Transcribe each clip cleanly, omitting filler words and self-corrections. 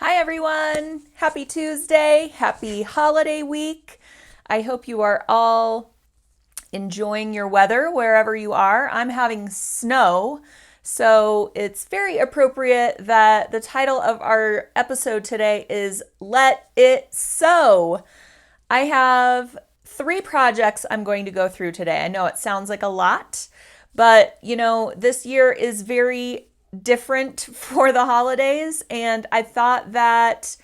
Hi everyone! Happy Tuesday! Happy holiday week! I hope you are all enjoying your weather wherever you are. I'm having snow, so it's very appropriate that the title of our episode today is Let It Sow. I have 3 projects I'm going to go through today. I know it sounds like a lot, but this year is very different for the holidays, and I thought that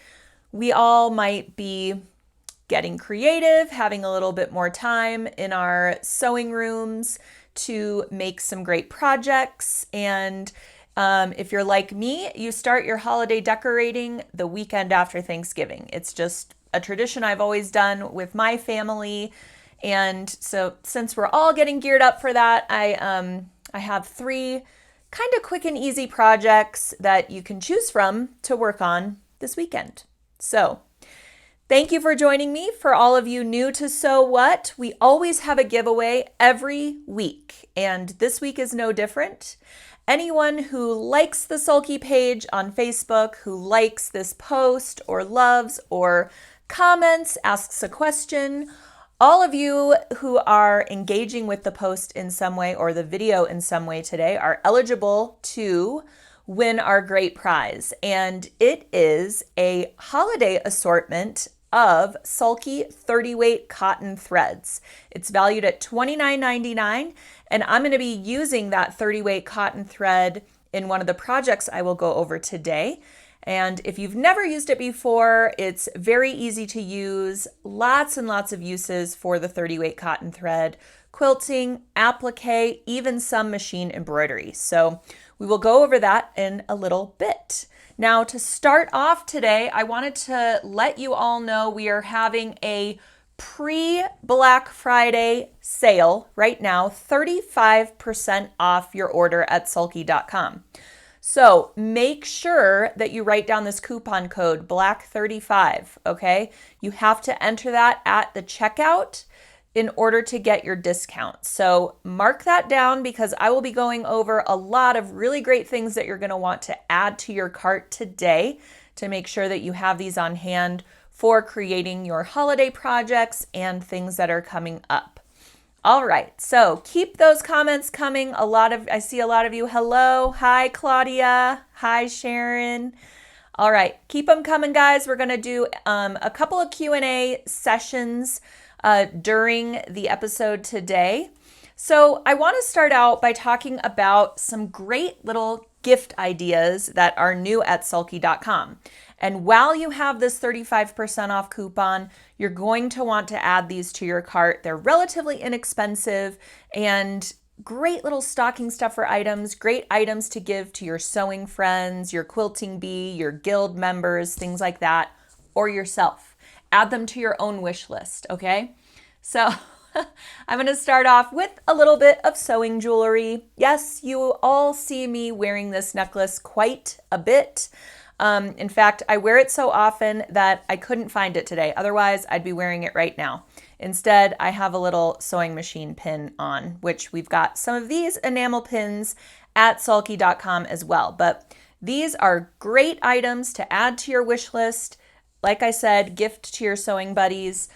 we all might be getting creative, having a little bit more time in our sewing rooms to make some great projects. And if you're like me, you start your holiday decorating the weekend after Thanksgiving. It's just a tradition I've always done with my family. And so since we're all getting geared up for that, I have 3 kind of quick and easy projects that you can choose from to work on this weekend. So thank you for joining me. For all of you new to Sew What, we always have a giveaway every week, and this week is no different. Anyone who likes the Sulky page on Facebook, who likes this post or loves or comments, asks a question, all of you who are engaging with the post in some way or the video in some way today are eligible to win our great prize. And it is a holiday assortment of Sulky 30-weight cotton threads. It's valued at $29.99, and I'm going to be using that 30-weight cotton thread in one of the projects I will go over today. And if you've never used it before, it's very easy to use. Lots and lots of uses for the 30-weight cotton thread. Quilting, applique, even some machine embroidery. So we will go over that in a little bit. Now, to start off today, I wanted to let you all know we are having a pre-Black Friday sale right now, 35% off your order at sulky.com. So make sure that you write down this coupon code BLACK35, okay? You have to enter that at the checkout in order to get your discount. So mark that down because I will be going over a lot of really great things that you're going to want to add to your cart today to make sure that you have these on hand for creating your holiday projects and things that are coming up. All right, so keep those comments coming. I see a lot of you. Hello, hi Claudia, hi Sharon. All right, keep them coming, guys. We're gonna do a couple of Q&A sessions during the episode today. So I want to start out by talking about some great little gift ideas that are new at sulky.com. And while you have this 35% off coupon, you're going to want to add these to your cart. They're relatively inexpensive and great little stocking stuffer items, great items to give to your sewing friends, your quilting bee, your guild members, things like that, or yourself. Add them to your own wish list, okay? So I'm going to start off with a little bit of sewing jewelry. Yes, you all see me wearing this necklace quite a bit. In fact, I wear it so often that I couldn't find it today. Otherwise, I'd be wearing it right now. Instead, I have a little sewing machine pin on, which we've got some of these enamel pins at sulky.com as well. But these are great items to add to your wish list. Like I said, gift to your sewing buddies.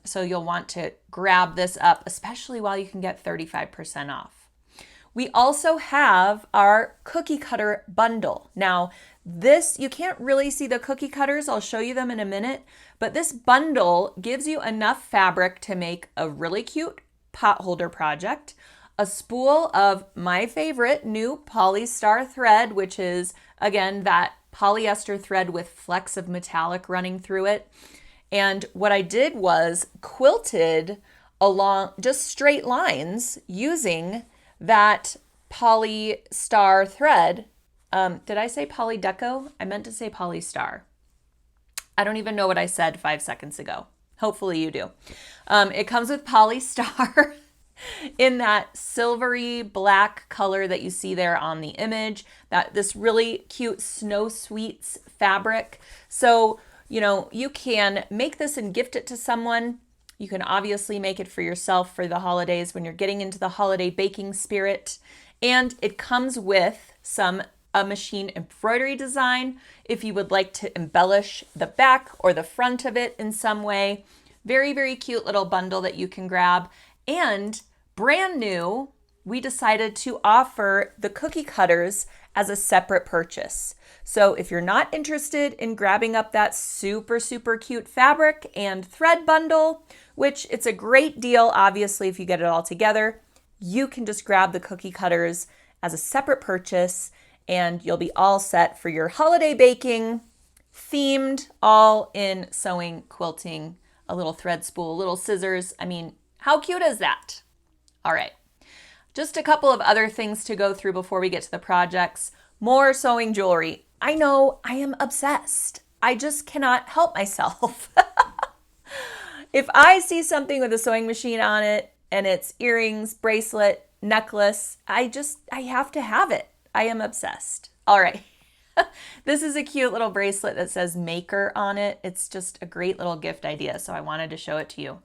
So you'll want to grab this up, especially while you can get 35% off. We also have our cookie cutter bundle. Now, this, you can't really see the cookie cutters. I'll show you them in a minute. But this bundle gives you enough fabric to make a really cute pot holder project, a spool of my favorite new polystar thread, which is, again, that polyester thread with flecks of metallic running through it. And what I did was quilted along just straight lines using that polystar thread. Did I say polydeco? I meant to say polystar. I don't even know what I said 5 seconds ago. Hopefully you do. It comes with polystar in that silvery black color that you see there on the image, this really cute Snow Sweets fabric. So, you can make this and gift it to someone. You can obviously make it for yourself for the holidays when you're getting into the holiday baking spirit. And it comes with some a machine embroidery design if you would like to embellish the back or the front of it in some way. Very, very cute little bundle that you can grab. And brand new, we decided to offer the cookie cutters as a separate purchase. So if you're not interested in grabbing up that super, super cute fabric and thread bundle, which it's a great deal, obviously, if you get it all together, you can just grab the cookie cutters as a separate purchase and you'll be all set for your holiday baking, themed, all in sewing, quilting, a little thread spool, little scissors. I mean, how cute is that? All right. Just a couple of other things to go through before we get to the projects. More sewing jewelry. I know I am obsessed. I just cannot help myself. If I see something with a sewing machine on it and it's earrings, bracelet, necklace, I have to have it. I am obsessed. All right. This is a cute little bracelet that says maker on it. It's just a great little gift idea, so I wanted to show it to you.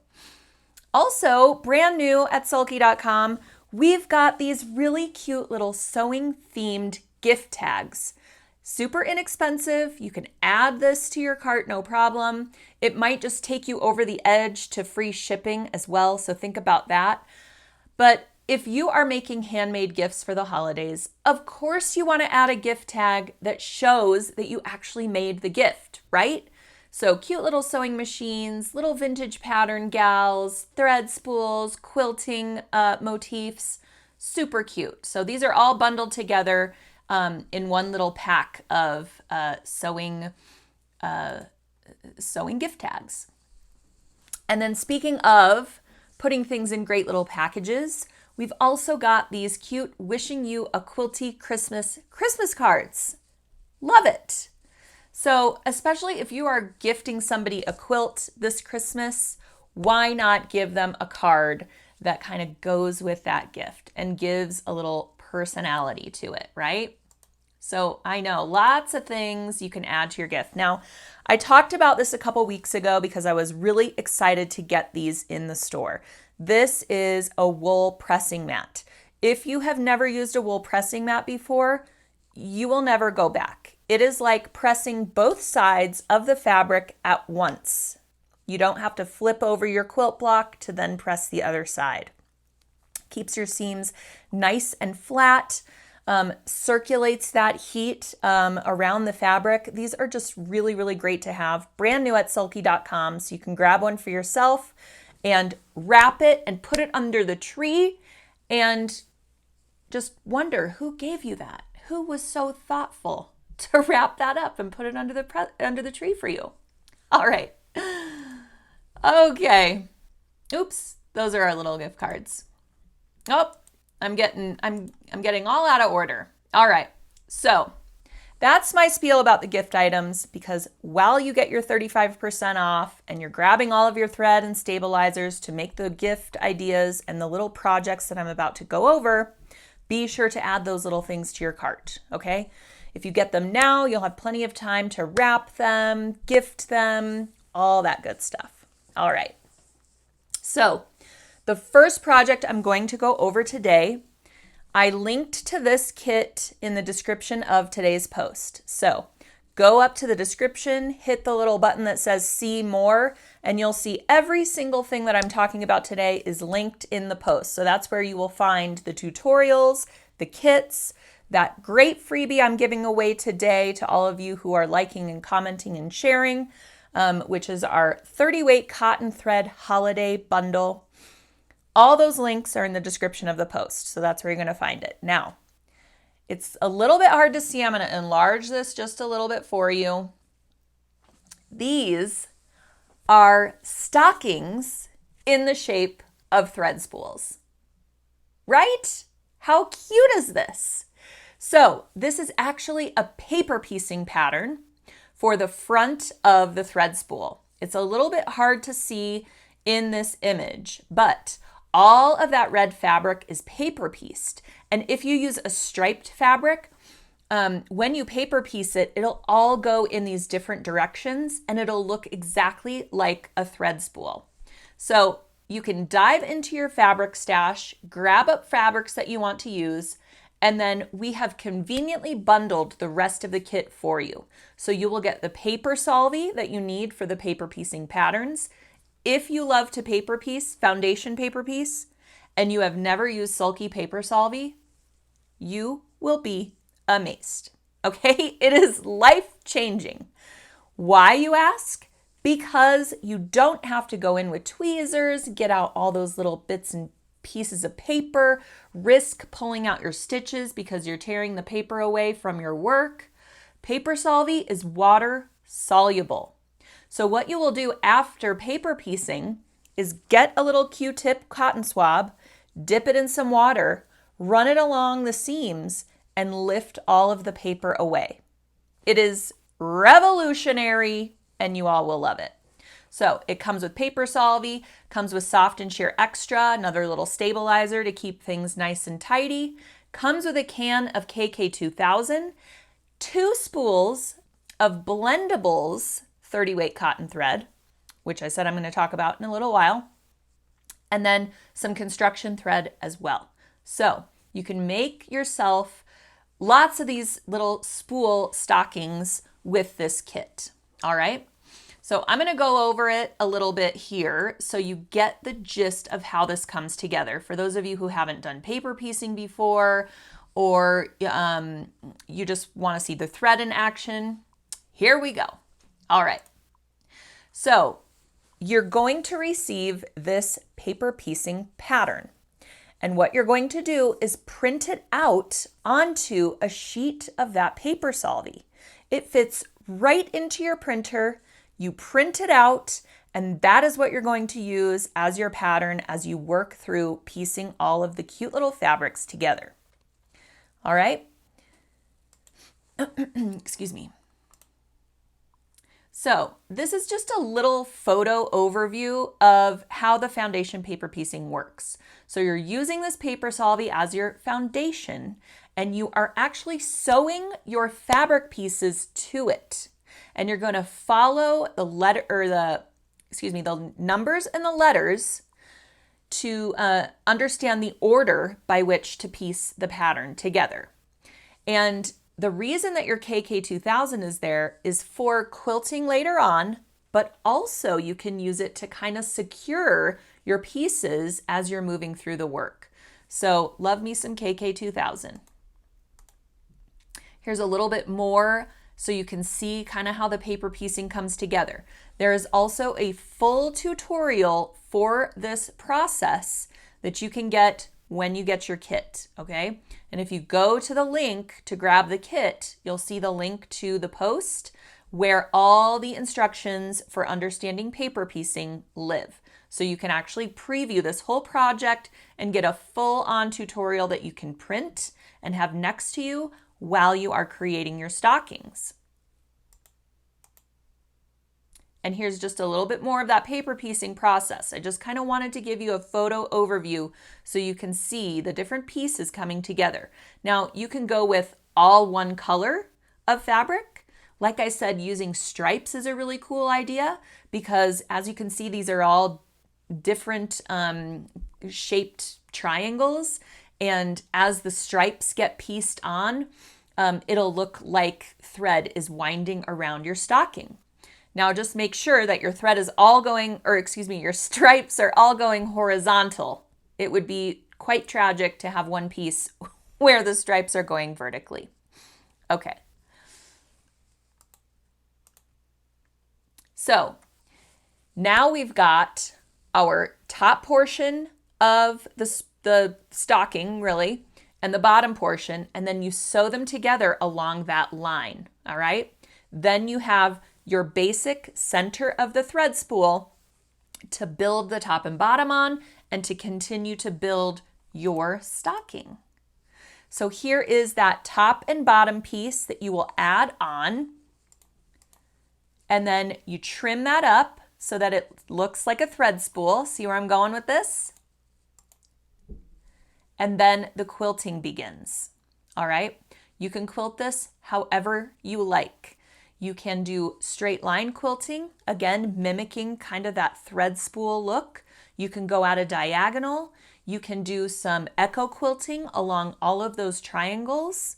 Also, brand new at Sulky.com, we've got these really cute little sewing themed gift tags. Super inexpensive. You can add this to your cart, no problem. It might just take you over the edge to free shipping as well, so think about that. But if you are making handmade gifts for the holidays, of course you want to add a gift tag that shows that you actually made the gift, right? So cute little sewing machines, little vintage pattern gals, thread spools, quilting motifs, super cute. So these are all bundled together in one little pack of sewing gift tags. And then speaking of putting things in great little packages, we've also got these cute wishing you a quilty Christmas cards. Love it. So especially if you are gifting somebody a quilt this Christmas, why not give them a card that kind of goes with that gift and gives a little personality to it, right? So I know lots of things you can add to your gift. Now, I talked about this a couple weeks ago because I was really excited to get these in the store. This is a wool pressing mat. If you have never used a wool pressing mat before, you will never go back. It is like pressing both sides of the fabric at once. You don't have to flip over your quilt block to then press the other side. Keeps your seams nice and flat, circulates that heat around the fabric. These are just really, really great to have. Brand new at Sulky.com, so you can grab one for yourself and wrap it and put it under the tree and just wonder who gave you that? Who was so thoughtful to wrap that up and put it under the tree for you? All right. Okay. Oops, those are our little gift cards. Oh, I'm getting all out of order. All right. So, that's my spiel about the gift items, because while you get your 35% off and you're grabbing all of your thread and stabilizers to make the gift ideas and the little projects that I'm about to go over, be sure to add those little things to your cart, okay? If you get them now, you'll have plenty of time to wrap them, gift them, all that good stuff. All right. So, the first project I'm going to go over today, I linked to this kit in the description of today's post. So go up to the description, hit the little button that says see more, and you'll see every single thing that I'm talking about today is linked in the post. So that's where you will find the tutorials, the kits, that great freebie I'm giving away today to all of you who are liking and commenting and sharing, which is our 30-weight cotton thread holiday bundle. All those links are in the description of the post, so that's where you're going to find it. Now, it's a little bit hard to see. I'm going to enlarge this just a little bit for you. These are stockings in the shape of thread spools. Right? How cute is this? So, this is actually a paper piecing pattern for the front of the thread spool. It's a little bit hard to see in this image, but all of that red fabric is paper pieced. And if you use a striped fabric, when you paper piece it, it'll all go in these different directions and it'll look exactly like a thread spool. So you can dive into your fabric stash, grab up fabrics that you want to use, And then we have conveniently bundled the rest of the kit for you. So you will get the paper solvy that you need for the paper piecing patterns. If you love to paper piece, foundation paper piece, and you have never used Sulky paper solvy, you will be amazed. Okay? It is life-changing. Why, you ask? Because you don't have to go in with tweezers, get out all those little bits and pieces of paper, risk pulling out your stitches because you're tearing the paper away from your work. Paper solvy is water soluble. So what you will do after paper piecing is get a little Q-tip cotton swab, dip it in some water, run it along the seams, and lift all of the paper away. It is revolutionary, and you all will love it. So it comes with paper solvy, comes with soft and sheer extra, another little stabilizer to keep things nice and tidy, comes with a can of KK2000, 2 spools of Blendables 30 weight cotton thread, which I said I'm going to talk about in a little while, and then some construction thread as well. So you can make yourself lots of these little spool stockings with this kit. All right. So I'm going to go over it a little bit here so you get the gist of how this comes together. For those of you who haven't done paper piecing before, or you just want to see the thread in action, here we go. All right. So you're going to receive this paper piecing pattern. And what you're going to do is print it out onto a sheet of that paper solvy. It fits right into your printer. You print it out, and that is what you're going to use as your pattern as you work through piecing all of the cute little fabrics together. All right? Excuse me. So this is just a little photo overview of how the foundation paper piecing works. So you're using this paper solvy as your foundation, and you are actually sewing your fabric pieces to it. And you're going to follow the numbers and the letters to understand the order by which to piece the pattern together. And the reason that your KK2000 is there is for quilting later on, but also you can use it to kind of secure your pieces as you're moving through the work. So love me some KK2000. Here's a little bit more so you can see kind of how the paper piecing comes together. There is also a full tutorial for this process that you can get when you get your kit, okay? And if you go to the link to grab the kit, you'll see the link to the post where all the instructions for understanding paper piecing live. So you can actually preview this whole project and get a full-on tutorial that you can print and have next to you while you are creating your stockings. And here's just a little bit more of that paper piecing process. I just kind of wanted to give you a photo overview so you can see the different pieces coming together. Now, you can go with all one color of fabric. Like I said, using stripes is a really cool idea because as you can see, these are all different shaped triangles. And as the stripes get pieced on, it'll look like thread is winding around your stocking. Now just make sure that your thread is all going, your stripes are all going horizontal. It would be quite tragic to have one piece where the stripes are going vertically. Okay. So now we've got our top portion of the stocking, really, and the bottom portion, and then you sew them together along that line, all right? Then you have your basic center of the thread spool to build the top and bottom on and to continue to build your stocking. So here is that top and bottom piece that you will add on, and then you trim that up so that it looks like a thread spool. See where I'm going with this? And then the quilting begins, all right? You can quilt this however you like. You can do straight line quilting, again, mimicking kind of that thread spool look. You can go at a diagonal. You can do some echo quilting along all of those triangles,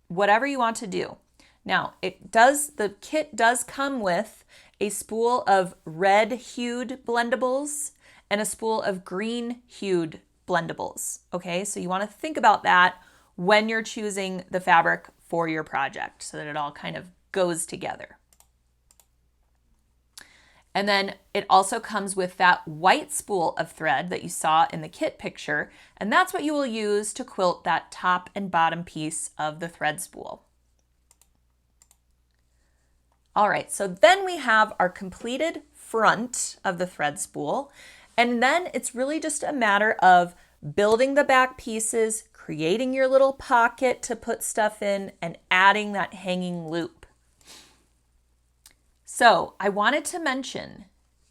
whatever you want to do. Now, the kit does come with a spool of red hued blendables and a spool of green hued blendables. Okay, so you want to think about that when you're choosing the fabric for your project so that it all kind of goes together. And then it also comes with that white spool of thread that you saw in the kit picture, and that's what you will use to quilt that top and bottom piece of the thread spool. All right, so then we have our completed front of the thread spool, and then it's really just a matter of building the back pieces, creating your little pocket to put stuff in, and adding that hanging loop. So I wanted to mention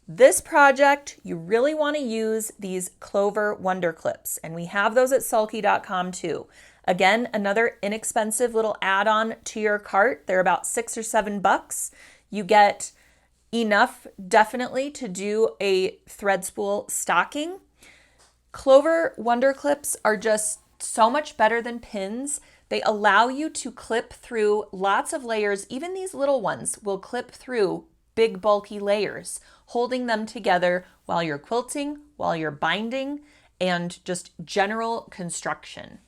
this project, you really want to use these Clover Wonder Clips, and we have those at Sulky.com too. Again, another inexpensive little add-on to your cart. They're about $6 or $7. You get enough definitely to do a thread spool stocking. Clover Wonder Clips are just so much better than pins. They allow you to clip through lots of layers. Even these little ones will clip through big bulky layers, holding them together while you're quilting, while you're binding, and just general construction.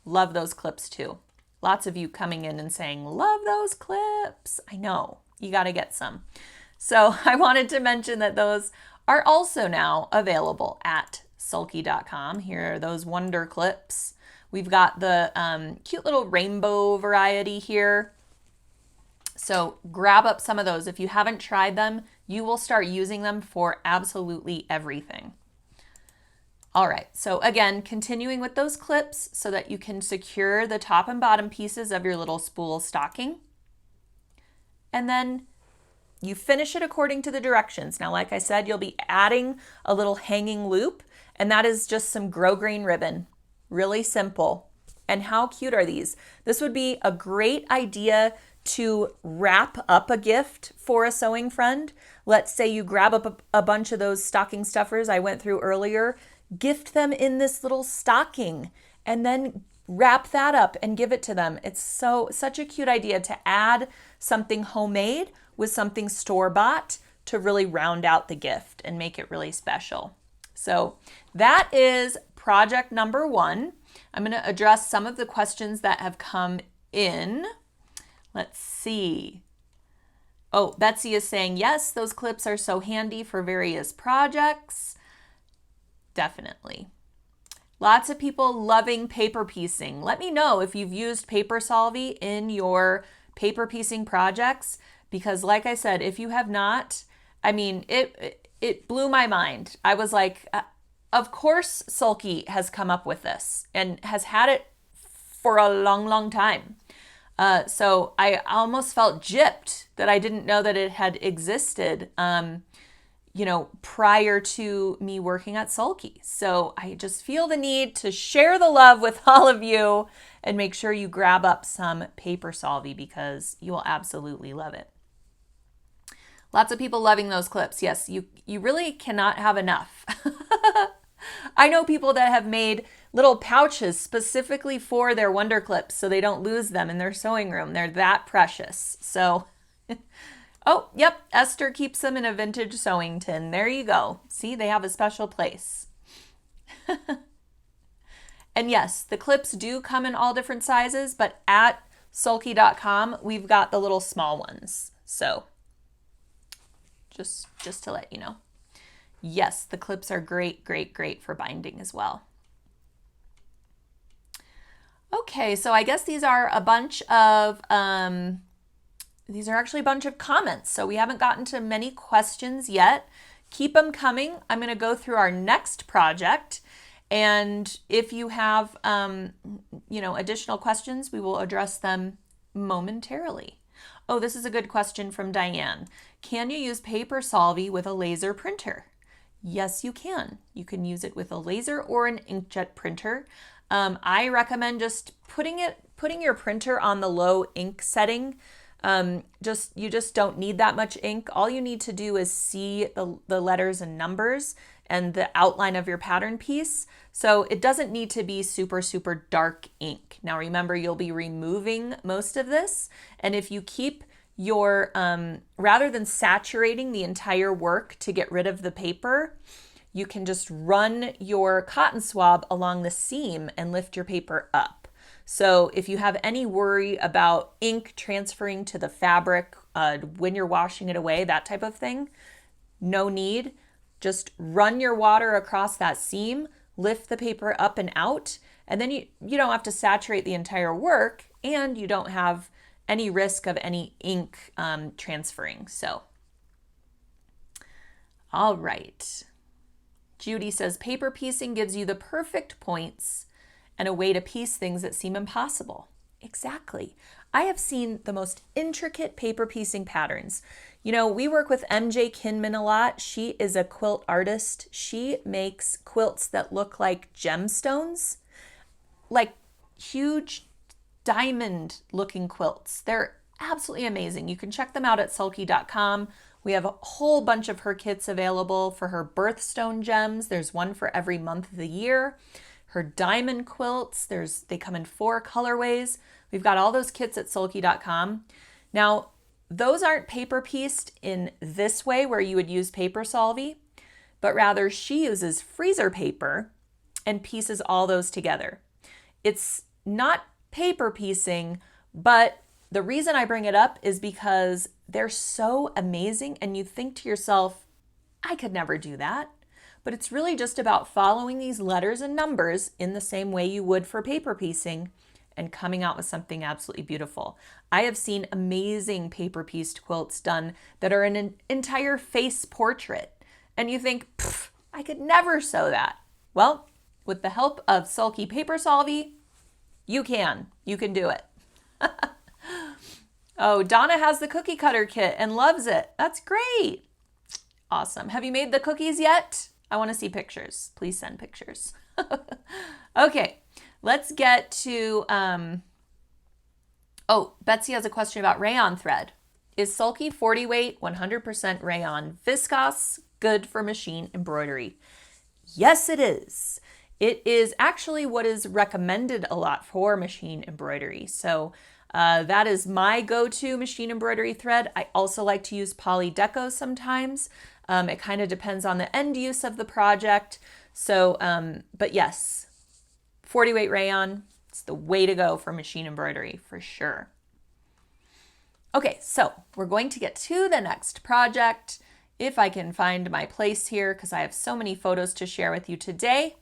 Love those clips too. Lots of you coming in and saying, love those clips. I know, you got to get some. So I wanted to mention that those are also now available at Sulky.com. Here are those Wonder Clips. We've got the cute little rainbow variety here. So grab up some of those. If you haven't tried them, you will start using them for absolutely everything. All right, so again, continuing with those clips so that you can secure the top and bottom pieces of your little spool stocking. And then you finish it according to the directions. Now, like I said, you'll be adding a little hanging loop, and that is just some grosgrain ribbon. Really simple. And how cute are these? This would be a great idea to wrap up a gift for a sewing friend. Let's say you grab up a bunch of those stocking stuffers I went through earlier, gift them in this little stocking, and then wrap that up and give it to them. It's such a cute idea to add something homemade with something store-bought to really round out the gift and make it really special. So that is project number 1. I'm going to address some of the questions that have come in. Let's see. Oh, Betsy is saying, yes, those clips are so handy for various projects. Definitely. Lots of people loving paper piecing. Let me know if you've used Paper Solvy in your paper piecing projects, because like I said, if you have not, I mean, it blew my mind. I was like, of course Sulky has come up with this and has had it for a long, long time. So I almost felt gypped that I didn't know that it had existed, prior to me working at Sulky. So I just feel the need to share the love with all of you and make sure you grab up some Paper Solvy because you will absolutely love it. Lots of people loving those clips. Yes, you really cannot have enough. I know people that have made little pouches specifically for their Wonder Clips so they don't lose them in their sewing room. They're that precious. So, oh, yep, Esther keeps them in a vintage sewing tin. There you go. See, they have a special place. And yes, the clips do come in all different sizes, but at Sulky.com, we've got the little small ones. So, just to let you know. Yes, the clips are great, great, great for binding as well. Okay, so I guess these are a bunch of, these are actually a bunch of comments. So we haven't gotten to many questions yet. Keep them coming. I'm going to go through our next project. And if you have, additional questions, we will address them momentarily. Oh, this is a good question from Diane. Can you use Paper Solvy with a laser printer? Yes, you can. You can use it with a laser or an inkjet printer. I recommend just putting your printer on the low ink setting. You just don't need that much ink. All you need to do is see the letters and numbers, and the outline of your pattern piece. So it doesn't need to be super, super dark ink. Now remember, you'll be removing most of this. And if you keep your, rather than saturating the entire work to get rid of the paper, you can just run your cotton swab along the seam and lift your paper up. So if you have any worry about ink transferring to the fabric when you're washing it away, that type of thing, no need. Just run your water across that seam, lift the paper up and out, and then you don't have to saturate the entire work, and you don't have any risk of any ink transferring. So, all right. Judy says, paper piecing gives you the perfect points and a way to piece things that seem impossible. Exactly. I have seen the most intricate paper piecing patterns. You know, we work with MJ Kinman a lot. She is a quilt artist. She makes quilts that look like gemstones, like huge diamond looking quilts. They're absolutely amazing. You can check them out at sulky.com. We have a whole bunch of her kits available for her birthstone gems. There's one for every month of the year. Her diamond quilts, they come in 4 colorways. We've got all those kits at sulky.com. Now, those aren't paper pieced in this way where you would use paper solvy, but rather she uses freezer paper and pieces all those together. It's not paper piecing, but the reason I bring it up is because they're so amazing and you think to yourself, I could never do that. But it's really just about following these letters and numbers in the same way you would for paper piecing and coming out with something absolutely beautiful. I have seen amazing paper pieced quilts done that are an entire face portrait. And you think, I could never sew that. Well, with the help of Sulky Paper Solvy, you can do it. Oh, Donna has the cookie cutter kit and loves it. That's great. Awesome. Have you made the cookies yet? I want to see pictures. Please send pictures. Okay, let's get to, Betsy has a question about rayon thread. Is Sulky 40 weight 100% rayon viscose good for machine embroidery? Yes, it is. It is actually what is recommended a lot for machine embroidery. So that is my go-to machine embroidery thread. I also like to use Poly Deco sometimes. It kind of depends on the end use of the project. So, but yes, 40 weight rayon, it's the way to go for machine embroidery for sure. Okay, so we're going to get to the next project. If I can find my place here, because I have so many photos to share with you today.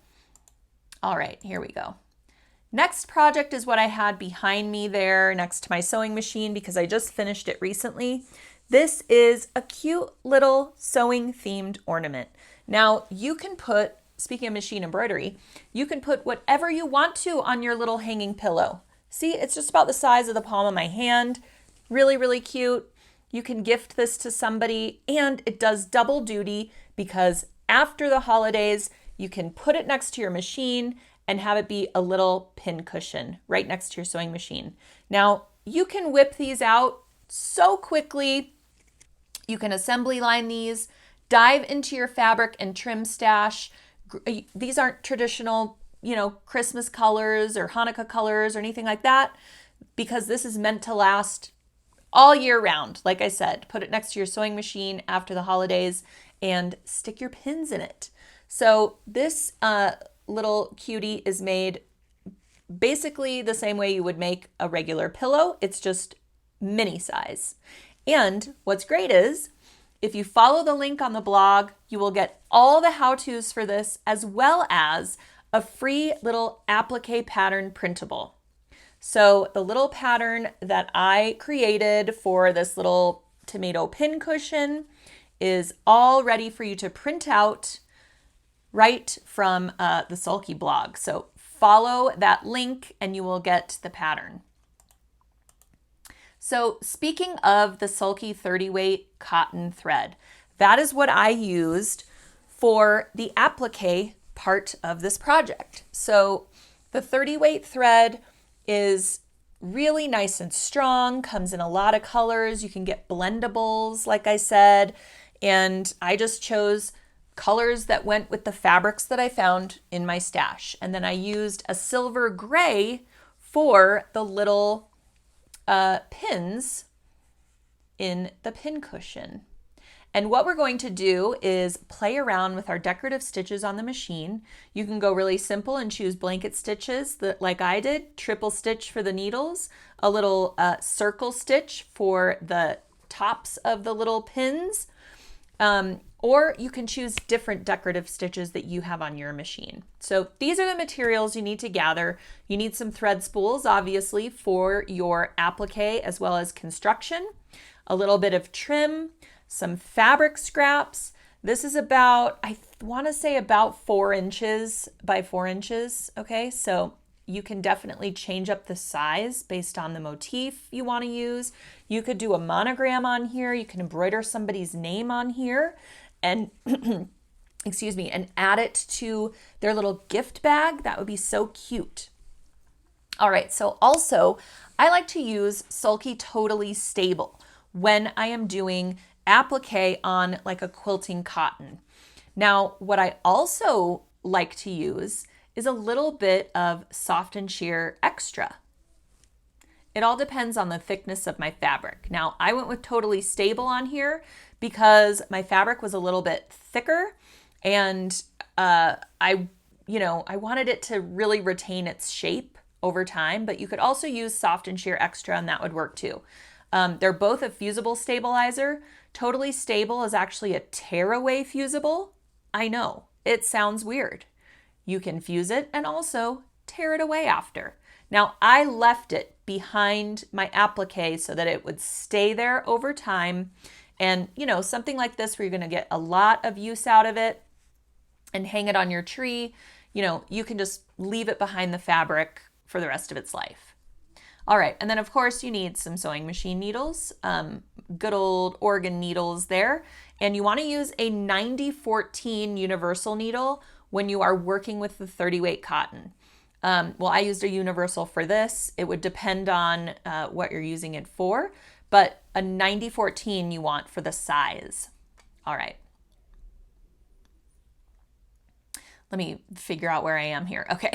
All right, here we go. Next project is what I had behind me there next to my sewing machine because I just finished it recently. This is a cute little sewing themed ornament. Now you can put, speaking of machine embroidery, you can put whatever you want to on your little hanging pillow. See, it's just about the size of the palm of my hand. Really, really cute. You can gift this to somebody and it does double duty because after the holidays, you can put it next to your machine and have it be a little pin cushion right next to your sewing machine. Now, you can whip these out so quickly. You can assembly line these, dive into your fabric and trim stash. These aren't traditional, Christmas colors or Hanukkah colors or anything like that because this is meant to last all year round. Like I said, put it next to your sewing machine after the holidays and stick your pins in it. So this little cutie is made basically the same way you would make a regular pillow. It's just mini size. And what's great is if you follow the link on the blog, you will get all the how-tos for this as well as a free little applique pattern printable. So the little pattern that I created for this little tomato pin cushion is all ready for you to print out right from the Sulky blog. So follow that link and you will get the pattern. So speaking of the Sulky 30 weight cotton thread, that is what I used for the applique part of this project. So the 30 weight thread is really nice and strong, comes in a lot of colors. You can get blendables, like I said, and I just chose colors that went with the fabrics that I found in my stash. And then I used a silver gray for the little pins in the pincushion. And what we're going to do is play around with our decorative stitches on the machine. You can go really simple and choose blanket stitches like I did, triple stitch for the needles, a little circle stitch for the tops of the little pins, or you can choose different decorative stitches that you have on your machine. So these are the materials you need to gather. You need some thread spools, obviously, for your applique as well as construction, a little bit of trim, some fabric scraps. This is about, I want to say about 4 inches by 4 inches. Okay, so you can definitely change up the size based on the motif you want to use. You could do a monogram on here. You can embroider somebody's name on here and excuse me, and add it to their little gift bag. That would be so cute. All right, so also I like to use Sulky Totally Stable when I am doing applique on like a quilting cotton. Now, what I also like to use is a little bit of soft and sheer extra. It all depends on the thickness of my fabric. Now, I went with Totally Stable on here because my fabric was a little bit thicker, and I wanted it to really retain its shape over time, but you could also use soft and sheer extra and that would work too. They're both a fusible stabilizer. Totally Stable is actually a tearaway fusible. I know, it sounds weird. You can fuse it and also tear it away after. Now, I left it behind my applique so that it would stay there over time. And, something like this where you're going to get a lot of use out of it and hang it on your tree, you can just leave it behind the fabric for the rest of its life. All right, and then of course you need some sewing machine needles, good old Oregon needles there. And you want to use a 90-14 universal needle when you are working with the 30 weight cotton. Well, I used a universal for this. It would depend on what you're using it for, but a 90-14 you want for the size. All right. Let me figure out where I am here. Okay.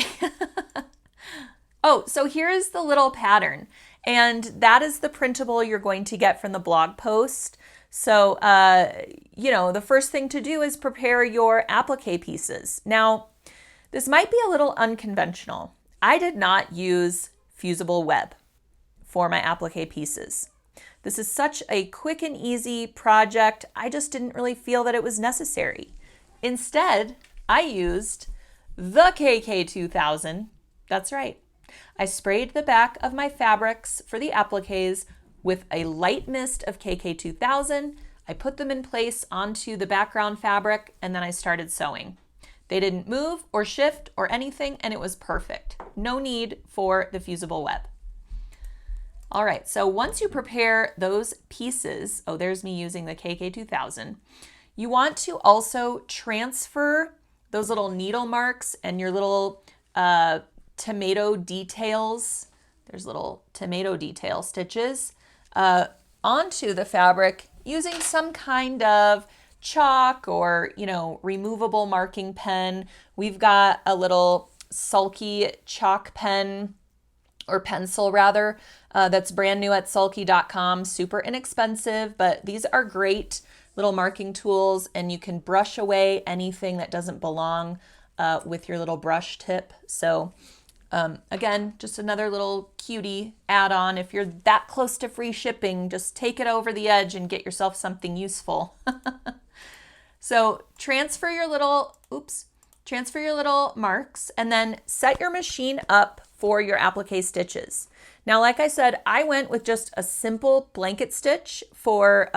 Oh, so here's the little pattern, and that is the printable you're going to get from the blog post. So, the first thing to do is prepare your applique pieces. Now, this might be a little unconventional. I did not use fusible web for my applique pieces. This is such a quick and easy project. I just didn't really feel that it was necessary. Instead, I used the KK2000. That's right. I sprayed the back of my fabrics for the appliques with a light mist of KK2000. I put them in place onto the background fabric, and then I started sewing. They didn't move or shift or anything, and it was perfect. No need for the fusible web. All right, so once you prepare those pieces, oh, there's me using the KK2000, you want to also transfer those little needle marks and your little tomato details, there's little tomato detail stitches, onto the fabric using some kind of chalk or, removable marking pen. We've got a little Sulky chalk pen, or pencil rather, that's brand new at sulky.com, super inexpensive, but these are great little marking tools, and you can brush away anything that doesn't belong with your little brush tip. So again, just another little cutie add-on. If you're that close to free shipping, just take it over the edge and get yourself something useful. So transfer your little marks and then set your machine up for your applique stitches. Now, like I said, I went with just a simple blanket stitch for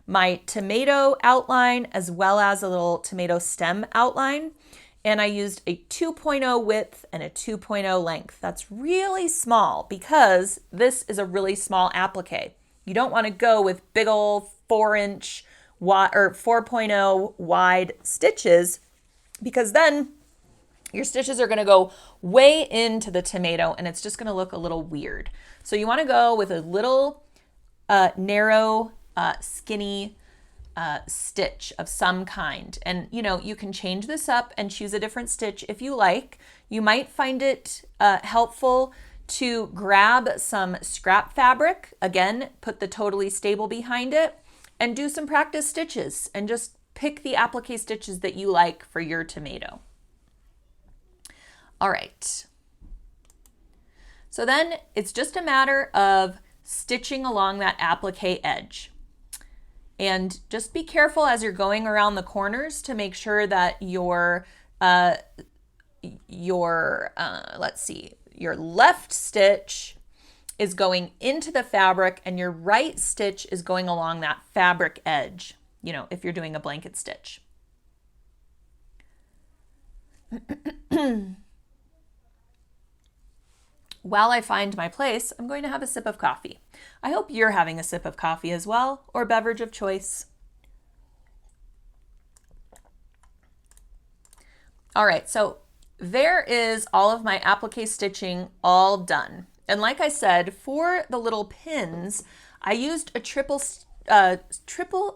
my tomato outline as well as a little tomato stem outline. And I used a 2.0 width and a 2.0 length. That's really small because this is a really small applique. You don't want to go with big old 4-inch or 4.0 wide stitches, because then your stitches are going to go way into the tomato and it's just going to look a little weird. So you want to go with a little narrow, skinny stitch of some kind. And you can change this up and choose a different stitch if you like. You might find it helpful to grab some scrap fabric, again, put the Totally Stable behind it, and do some practice stitches and just pick the applique stitches that you like for your tomato. All right. So then it's just a matter of stitching along that applique edge. And just be careful as you're going around the corners to make sure that your left stitch is going into the fabric and your right stitch is going along that fabric edge, if you're doing a blanket stitch. While I find my place, I'm going to have a sip of coffee. I hope you're having a sip of coffee as well, or beverage of choice. All right, so there is all of my applique stitching all done. And like I said, for the little pins, I used a triple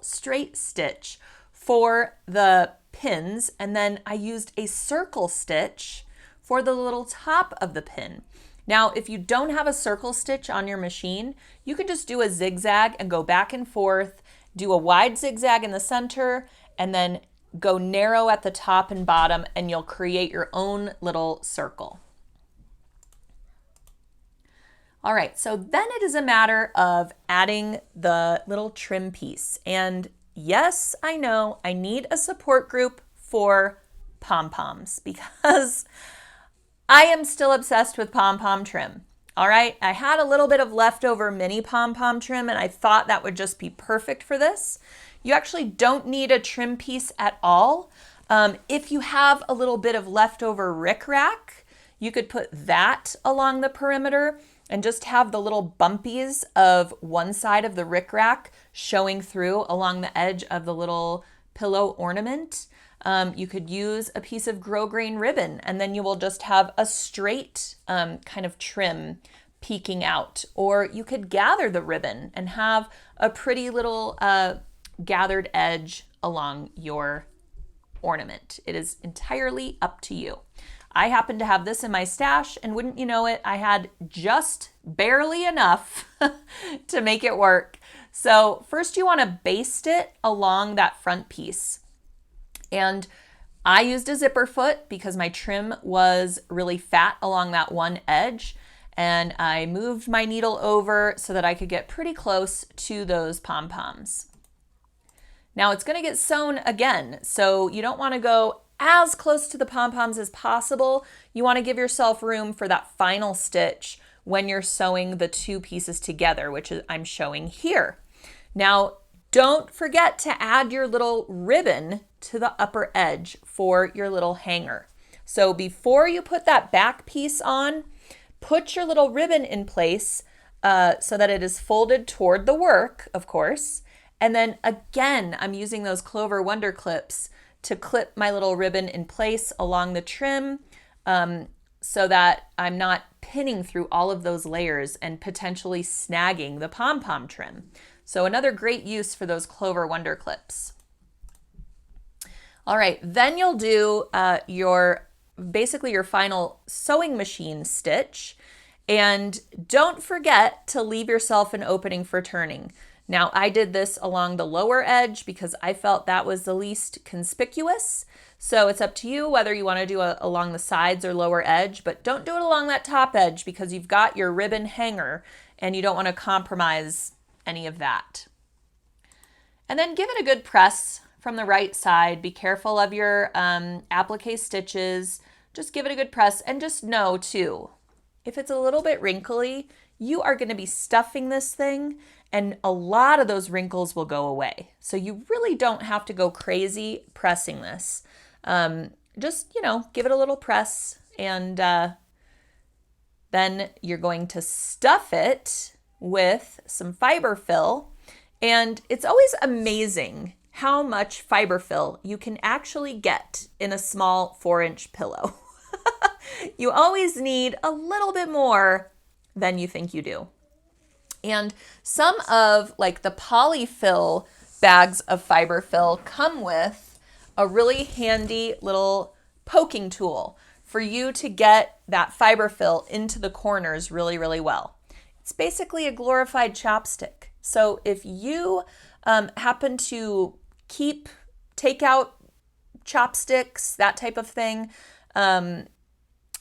straight stitch for the pins, and then I used a circle stitch for the little top of the pin. Now, if you don't have a circle stitch on your machine, you can just do a zigzag and go back and forth, do a wide zigzag in the center, and then go narrow at the top and bottom, and you'll create your own little circle. All right, so then it is a matter of adding the little trim piece. And yes, I know I need a support group for pom-poms because I am still obsessed with pom-pom trim. All right, I had a little bit of leftover mini pom-pom trim and I thought that would just be perfect for this. You actually don't need a trim piece at all. If you have a little bit of leftover rickrack, you could put that along the perimeter and just have the little bumpies of one side of the rickrack showing through along the edge of the little pillow ornament. You could use a piece of grosgrain ribbon and then you will just have a straight kind of trim peeking out. Or you could gather the ribbon and have a pretty little gathered edge along your ornament. It is entirely up to you. I happen to have this in my stash, and wouldn't you know it, I had just barely enough to make it work. So first you want to baste it along that front piece. And I used a zipper foot because my trim was really fat along that one edge. And I moved my needle over so that I could get pretty close to those pom-poms. Now it's going to get sewn again, so you don't want to go as close to the pom-poms as possible. You want to give yourself room for that final stitch when you're sewing the two pieces together, which I'm showing here. Now, don't forget to add your little ribbon to the upper edge for your little hanger. So before you put that back piece on, put your little ribbon in place so that it is folded toward the work, of course. And then again, I'm using those Clover Wonder clips to clip my little ribbon in place along the trim so that I'm not pinning through all of those layers and potentially snagging the pom-pom trim. So another great use for those Clover Wonder clips. All right, then you'll do basically your final sewing machine stitch. And don't forget to leave yourself an opening for turning. Now, I did this along the lower edge because I felt that was the least conspicuous. So it's up to you whether you want to do along the sides or lower edge, but don't do it along that top edge because you've got your ribbon hanger and you don't want to compromise any of that. And then give it a good press from the right side. Be careful of your applique stitches. Just give it a good press and just know too, if it's a little bit wrinkly, you are going to be stuffing this thing and a lot of those wrinkles will go away. So you really don't have to go crazy pressing this. Just, give it a little press and then you're going to stuff it with some fiber fill. And it's always amazing how much fiber fill you can actually get in a small 4-inch pillow. You always need a little bit more than you think you do. And some of the polyfill bags of fiber fill come with a really handy little poking tool for you to get that fiber fill into the corners really, really well. It's basically a glorified chopstick. So if you happen to take out chopsticks, that type of thing,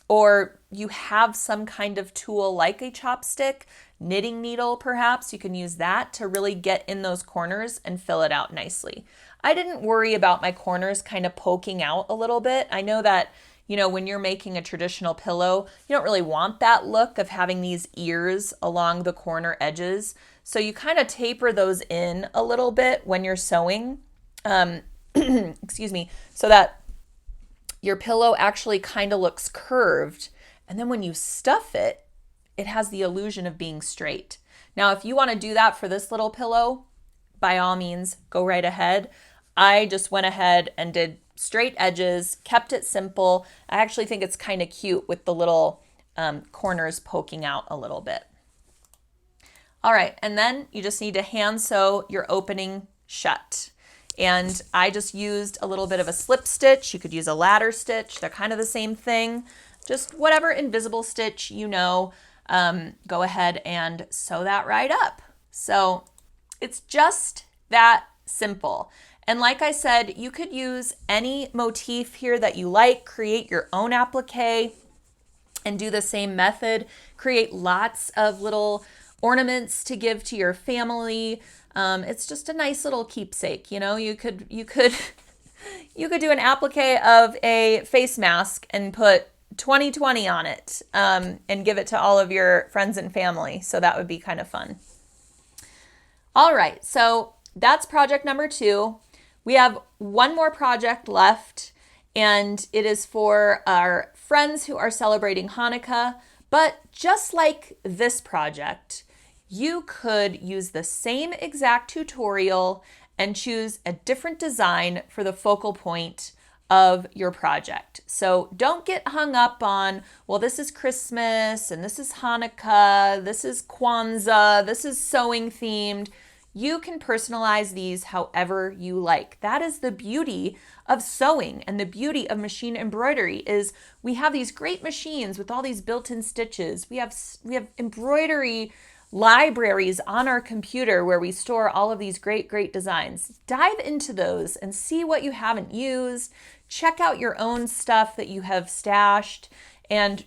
or you have some kind of tool like a chopstick, knitting needle perhaps, you can use that to really get in those corners and fill it out nicely. I didn't worry about my corners kind of poking out a little bit. I know that, when you're making a traditional pillow, you don't really want that look of having these ears along the corner edges. So you kind of taper those in a little bit when you're sewing, excuse me, so that your pillow actually kind of looks curved. And then when you stuff it, it has the illusion of being straight. Now, if you want to do that for this little pillow, by all means, go right ahead. I just went ahead and did straight edges, kept it simple. I actually think it's kind of cute with the little corners poking out a little bit. All right, and then you just need to hand sew your opening shut. And I just used a little bit of a slip stitch. You could use a ladder stitch. They're kind of the same thing. Just whatever invisible stitch go ahead and sew that right up. So it's just that simple. And like I said, you could use any motif here that you like, create your own applique and do the same method. Create lots of little ornaments to give to your family. It's just a nice little keepsake. You could do an applique of a face mask and put 2020 on it and give it to all of your friends and family. So that would be kind of fun. All right, so that's project number 2. We have one more project left, and it is for our friends who are celebrating Hanukkah. But just like this project, you could use the same exact tutorial and choose a different design for the focal point of your project. So don't get hung up on, well, this is Christmas and this is Hanukkah, this is Kwanzaa, this is sewing themed. You can personalize these however you like. That is the beauty of sewing, and the beauty of machine embroidery is we have these great machines with all these built-in stitches. We have embroidery libraries on our computer where we store all of these great designs. Dive into those and see what you haven't used. Check out your own stuff that you have stashed, and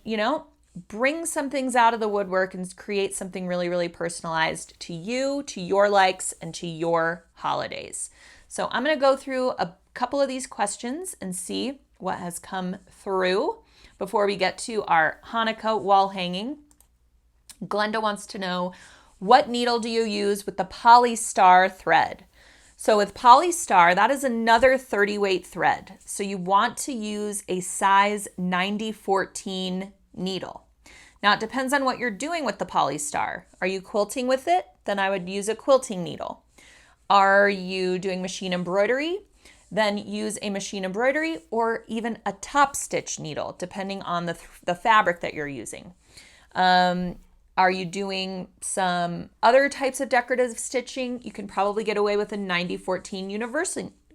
bring some things out of the woodwork and create something really, really personalized to you, to your likes, and to your holidays. So I'm going to go through a couple of these questions and see what has come through before we get to our Hanukkah wall hanging. Glenda wants to know, what needle do you use with the Polystar thread? So with Polystar, that is another 30 weight thread. So you want to use a size 90-14 needle. Now it depends on what you're doing with the Polystar. Are you quilting with it? Then I would use a quilting needle. Are you doing machine embroidery? Then use a machine embroidery or even a top stitch needle, depending on the fabric that you're using. Are you doing some other types of decorative stitching? You can probably get away with a 90-14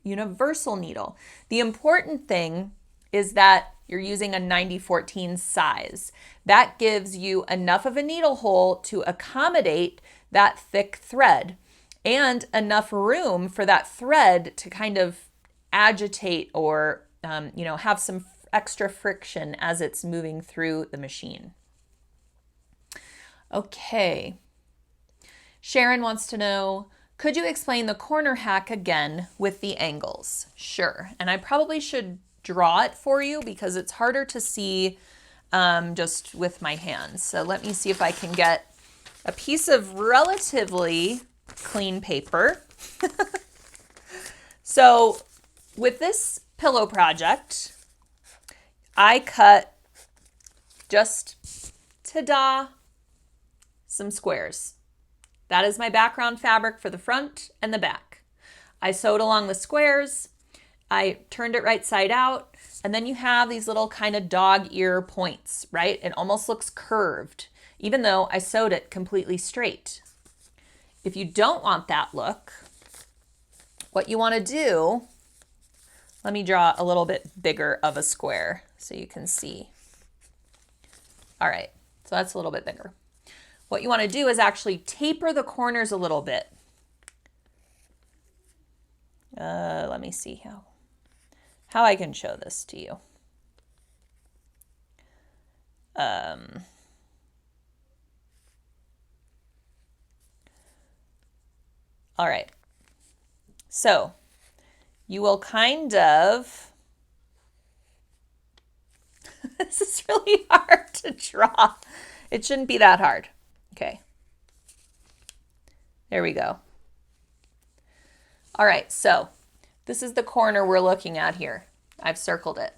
universal needle. The important thing is that you're using a 90-14 size. That gives you enough of a needle hole to accommodate that thick thread and enough room for that thread to kind of agitate or have some extra friction as it's moving through the machine. Okay. Sharon wants to know, could you explain the corner hack again with the angles? Sure. And I probably should draw it for you because it's harder to see just with my hands. So let me see if I can get a piece of relatively clean paper. So with this pillow project, I cut just, ta-da, some squares. That is my background fabric for the front and the back. I sewed along the squares, I turned it right side out, and then you have these little kind of dog ear points, right? It almost looks curved, even though I sewed it completely straight. If you don't want that look, what you want to do, let me draw a little bit bigger of a square so you can see. All right, so that's a little bit bigger. What you want to do is actually taper the corners a little bit. Let me see how I can show this to you. All right, so you will kind of, this is really hard to draw. It shouldn't be that hard. Okay, there we go. All right, so this is the corner we're looking at here. I've circled it.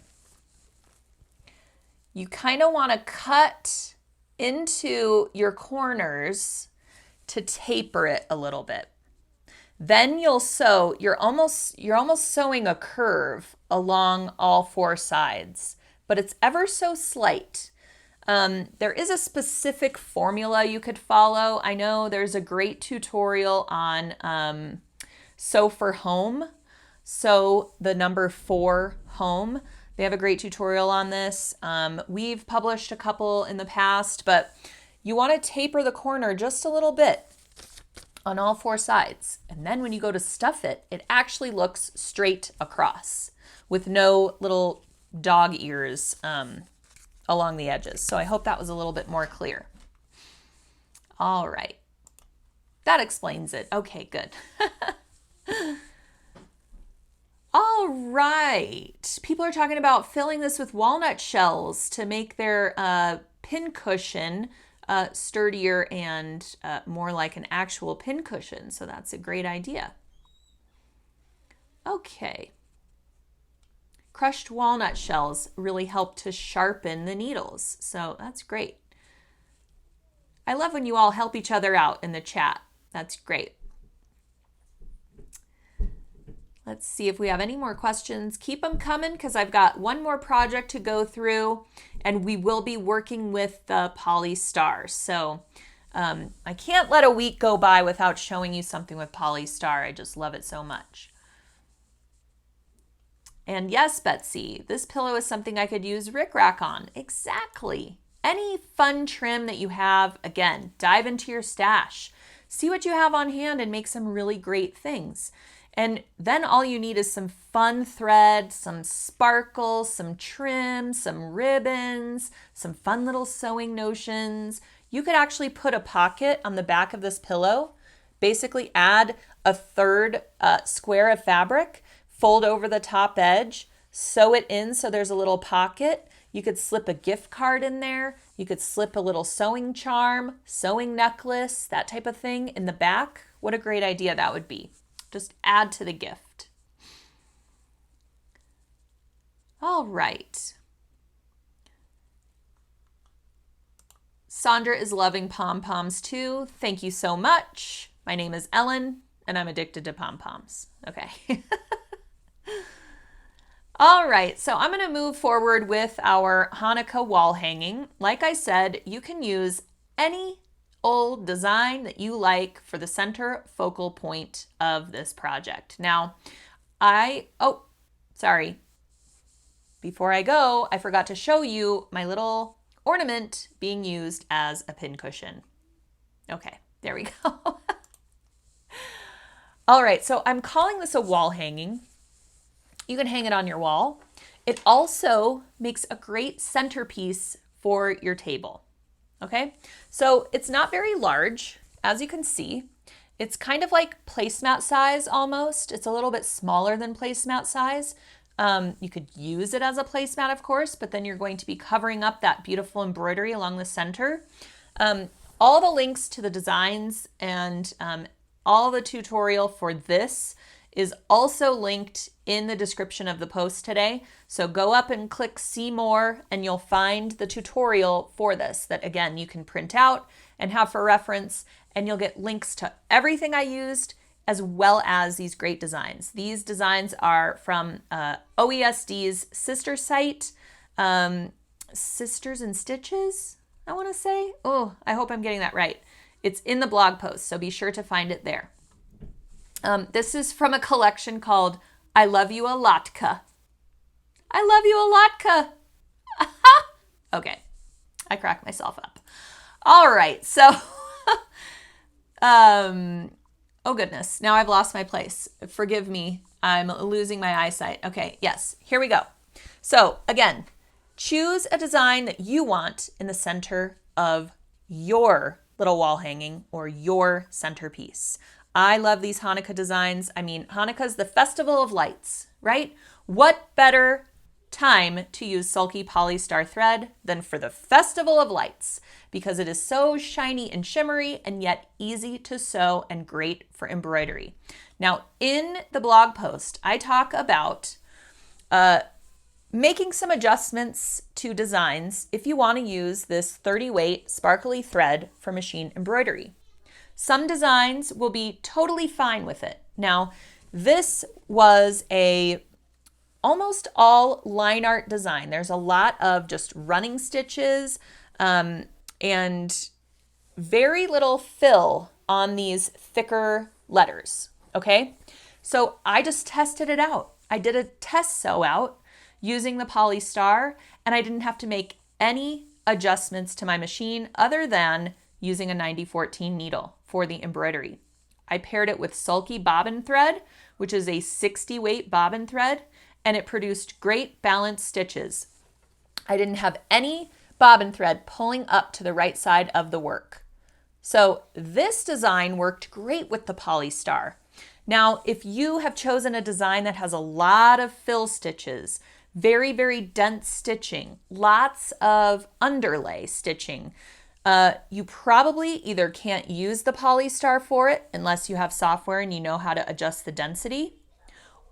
You kind of want to cut into your corners to taper it a little bit. Then you'll sew, you're almost sewing a curve along all four sides, but it's ever so slight. There is a specific formula you could follow. I know there's a great tutorial on Sew for Home. Sew the number 4 home. They have a great tutorial on this. We've published a couple in the past, but you want to taper the corner just a little bit on all four sides. And then when you go to stuff it, it actually looks straight across with no little dog ears along the edges. So I hope that was a little bit more clear. All right. That explains it. Okay, good. All right. People are talking about filling this with walnut shells to make their pincushion sturdier and more like an actual pincushion. So that's a great idea. Okay. Crushed walnut shells really help to sharpen the needles. So that's great. I love when you all help each other out in the chat. That's great. Let's see if we have any more questions. Keep them coming because I've got one more project to go through and we will be working with the Poly Star. So I can't let a week go by without showing you something with Poly Star. I just love it so much. And yes, Betsy, this pillow is something I could use rickrack on. Exactly. Any fun trim that you have, again, dive into your stash. See what you have on hand and make some really great things. And then all you need is some fun thread, some sparkle, some trim, some ribbons, some fun little sewing notions. You could actually put a pocket on the back of this pillow, basically add a third square of fabric, fold over the top edge, sew it in so there's a little pocket. You could slip a gift card in there. You could slip a little sewing charm, sewing necklace, that type of thing in the back. What a great idea that would be. Just add to the gift. All right. Sandra is loving pom-poms too. Thank you so much. My name is Ellen and I'm addicted to pom-poms. Okay. All right, so I'm going to move forward with our Hanukkah wall hanging. Like I said, you can use any old design that you like for the center focal point of this project. Now, sorry. Before I go, I forgot to show you my little ornament being used as a pincushion. Okay, there we go. All right, so I'm calling this a wall hanging. You can hang it on your wall. It also makes a great centerpiece for your table. Okay, so it's not very large, as you can see. It's kind of like placemat size almost. It's a little bit smaller than placemat size. You could use it as a placemat, of course, but then you're going to be covering up that beautiful embroidery along the center. All the links to the designs and all the tutorial for this is also linked in the description of the post today. So go up and click see more and you'll find the tutorial for this that again, you can print out and have for reference, and you'll get links to everything I used as well as these great designs. These designs are from OESD's sister site, Sisters and Stitches, I wanna say. Oh, I hope I'm getting that right. It's in the blog post, so be sure to find it there. This is from a collection called I Love You a Latka. I love you a latka. Okay, I cracked myself up. All right, so, oh goodness, now I've lost my place. Forgive me, I'm losing my eyesight. Okay, yes, here we go. So again, choose a design that you want in the center of your little wall hanging or your centerpiece. I love these Hanukkah designs. I mean, Hanukkah is the festival of lights, right? What better time to use Sulky polystar thread than for the festival of lights, because it is so shiny and shimmery and yet easy to sew and great for embroidery. Now, in the blog post, I talk about making some adjustments to designs if you want to use this 30 weight sparkly thread for machine embroidery. Some designs will be totally fine with it. Now, this was a almost all line art design. There's a lot of just running stitches and very little fill on these thicker letters, okay? So I just tested it out. I did a test sew out using the polystar, and I didn't have to make any adjustments to my machine other than using a 9014 needle for the embroidery. I paired it with Sulky bobbin thread, which is a 60 weight bobbin thread, and it produced great balanced stitches. I didn't have any bobbin thread pulling up to the right side of the work. So this design worked great with the polystar. Now, if you have chosen a design that has a lot of fill stitches, very, very dense stitching, lots of underlay stitching, you probably either can't use the polystar for it unless you have software and you know how to adjust the density,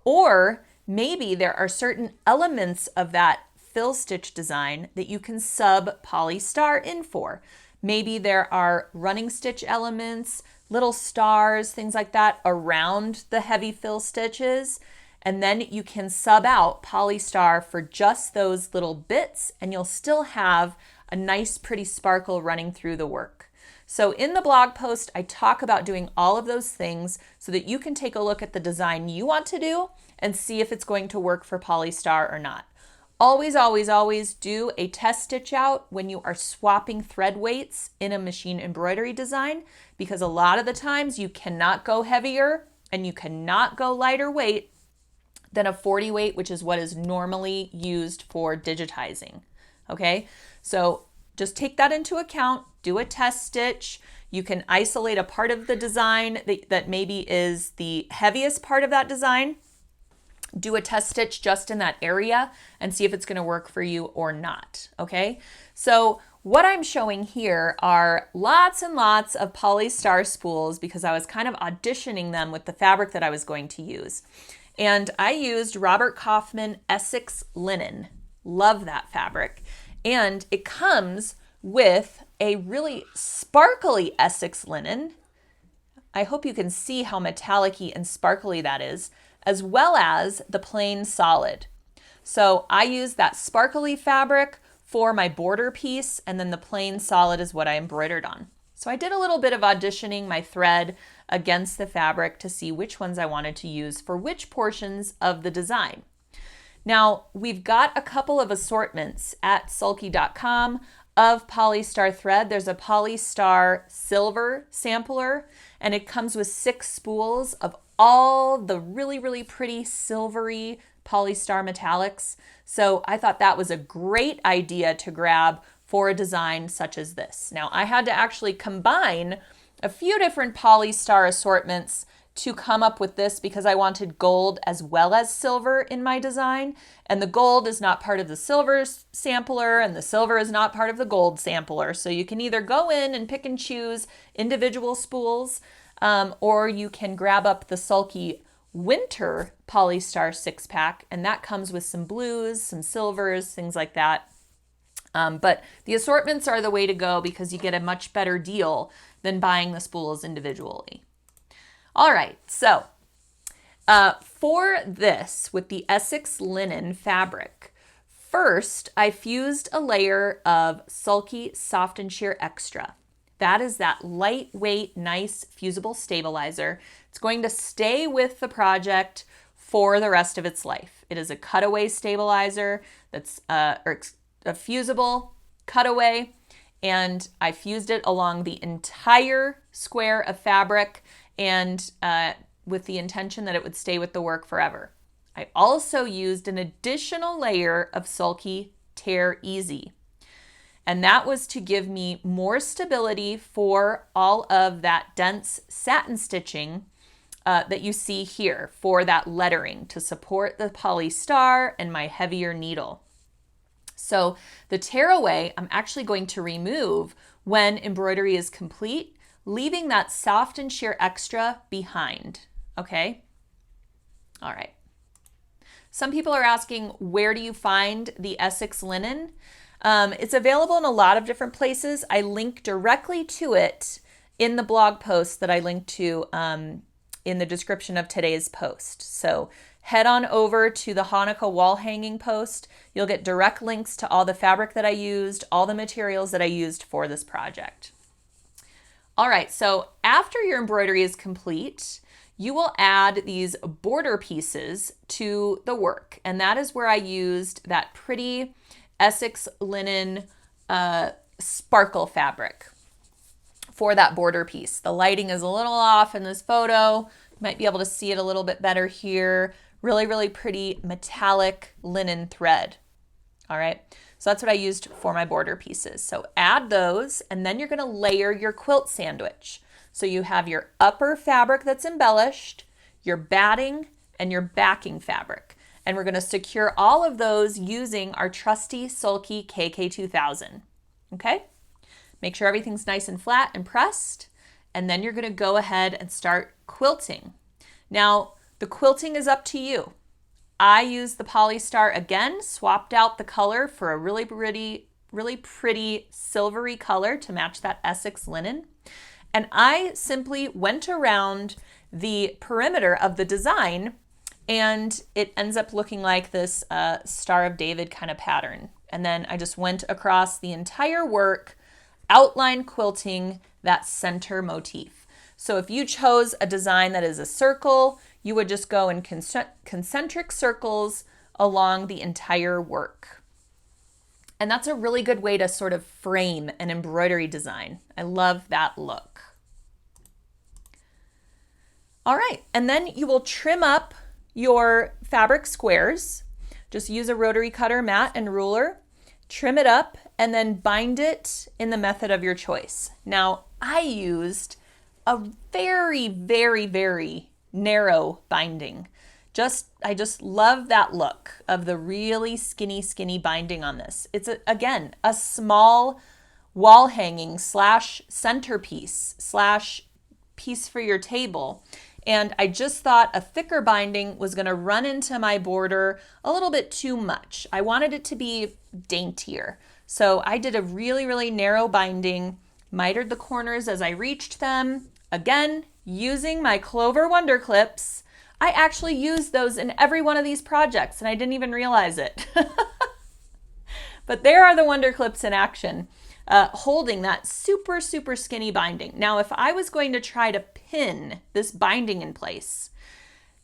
or maybe there are certain elements of that fill stitch design that you can sub polystar in for. Maybe there are running stitch elements, little stars, things like that around the heavy fill stitches. And then you can sub out polystar for just those little bits, and you'll still have a nice pretty sparkle running through the work. So in the blog post, I talk about doing all of those things so that you can take a look at the design you want to do and see if it's going to work for polystar or not. Always, always, always do a test stitch out when you are swapping thread weights in a machine embroidery design, because a lot of the times you cannot go heavier and you cannot go lighter weight than a 40 weight, which is what is normally used for digitizing. Okay, so just take that into account, do a test stitch. You can isolate a part of the design that maybe is the heaviest part of that design. Do a test stitch just in that area and see if it's going to work for you or not. Okay, so what I'm showing here are lots and lots of polystar spools because I was kind of auditioning them with the fabric that I was going to use. And I used Robert Kaufman Essex linen. Love that fabric. And it comes with a really sparkly Essex linen. I hope you can see how metallic-y and sparkly that is, as well as the plain solid. So I use that sparkly fabric for my border piece, and then the plain solid is what I embroidered on. So I did a little bit of auditioning my thread against the fabric to see which ones I wanted to use for which portions of the design. Now, we've got a couple of assortments at sulky.com of polystar thread. There's a polystar silver sampler, and it comes with 6 spools of all the really, really pretty silvery polystar metallics. So I thought that was a great idea to grab for a design such as this. Now, I had to actually combine a few different polystar assortments to come up with this because I wanted gold as well as silver in my design. And the gold is not part of the silver sampler and the silver is not part of the gold sampler. So you can either go in and pick and choose individual spools or you can grab up the Sulky Winter Polystar 6-pack, and that comes with some blues, some silvers, things like that. But the assortments are the way to go because you get a much better deal than buying the spools individually. All right, so for this with the Essex linen fabric, first I fused a layer of Sulky Soft and Sheer Extra. That is that lightweight, nice fusible stabilizer. It's It's going to stay with the project for the rest of its life. It is a cutaway stabilizer that's a fusible cutaway, and I fused it along the entire square of fabric and with the intention that it would stay with the work forever. I also used an additional layer of Sulky Tear Easy, and that was to give me more stability for all of that dense satin stitching that you see here for that lettering to support the poly star and my heavier needle. So the tearaway I'm actually going to remove when embroidery is complete, leaving that soft and sheer extra behind, okay? All right. Some people are asking, where do you find the Essex linen? It's available in a lot of different places. I link directly to it in the blog post that I linked to in the description of today's post. So head on over to the Hanukkah Wall Hanging post. You'll get direct links to all the fabric that I used, all the materials that I used for this project. All right, so after your embroidery is complete, you will add these border pieces to the work. And that is where I used that pretty Essex linen sparkle fabric for that border piece. The lighting is a little off in this photo. You might be able to see it a little bit better here. Really, really pretty metallic linen thread. All right, so that's what I used for my border pieces. So add those, and then you're gonna layer your quilt sandwich. So you have your upper fabric that's embellished, your batting, and your backing fabric. And we're gonna secure all of those using our trusty Sulky KK2000, okay? Make sure everything's nice and flat and pressed, and then you're gonna go ahead and start quilting. Now, the quilting is up to you. I used the Polystar again, swapped out the color for a really pretty silvery color to match that Essex linen. And I simply went around the perimeter of the design, and it ends up looking like this Star of David kind of pattern. And then I just went across the entire work, outline quilting that center motif. So if you chose a design that is a circle, you would just go in concentric circles along the entire work. And that's a really good way to sort of frame an embroidery design. I love that look. All right, and then you will trim up your fabric squares. Just use a rotary cutter, mat, and ruler. Trim it up and then bind it in the method of your choice. Now, I used a very, very, very narrow binding. I just love that look of the really skinny binding on this. It's again a small wall hanging slash centerpiece slash piece for your table. And I just thought a thicker binding was gonna run into my border a little bit too much. I wanted it to be daintier. So I did a really, really narrow binding, mitered the corners as I reached them. Again, using my Clover Wonder Clips. I actually used those in every one of these projects and I didn't even realize it. But there are the Wonder Clips in action, holding that super skinny binding. Now, if I was going to try to pin this binding in place,